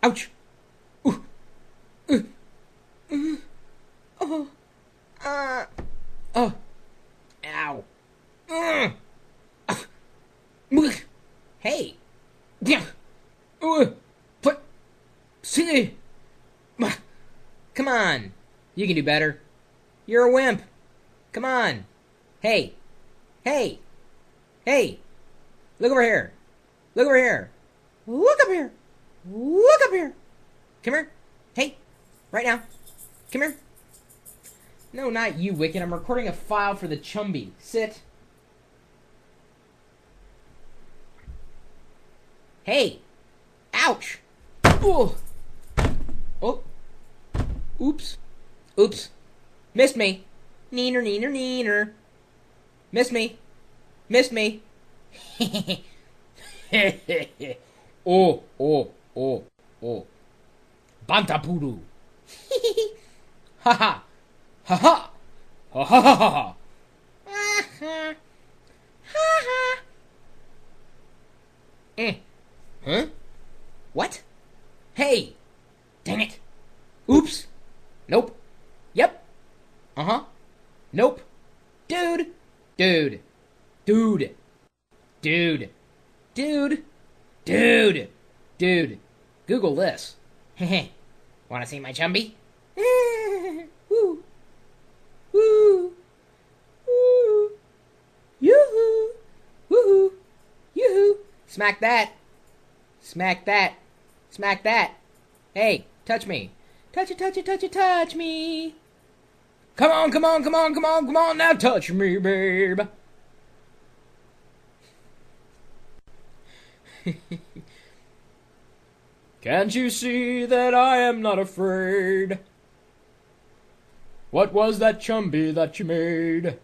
Ouch! Ooh! Oh! Oh! Ow! Hey! Yeah! Put! See! Come on! You can do better. You're a wimp. Come on! Hey! Hey! Hey! Look over here! Look over here! Look up here! Look up here! Come here! Hey! Right now! Come here! No, not you, Wicked. I'm recording a file for the Chumby. Sit. Hey! Ouch! Oh! Oh! Oops! Oops! Missed me! Neener, neener, neener! Missed me! Missed me! Oh, oh, oh, oh. Bantapoodoo! Ha ha! Ha ha! Ha ha ha ha! Ha ha! Ha ha! Huh? What? Hey! Dang it! Oops! Nope! Yep! Uh-huh! Nope! Dude! Dude! Dude! Dude! Dude! Dude! Dude! Google this. Heh. Wanna see my Chumby? Woo! Woo! Woo! Yoo-hoo! Woo-hoo! Yoo-hoo! Smack that! Smack that! Smack that! Hey, touch me! Touch it, touch it, touch it, touch me! Come on, come on, come on, come on, come on, now touch me, babe! Can't you see that I am not afraid? What was that Chumby that you made?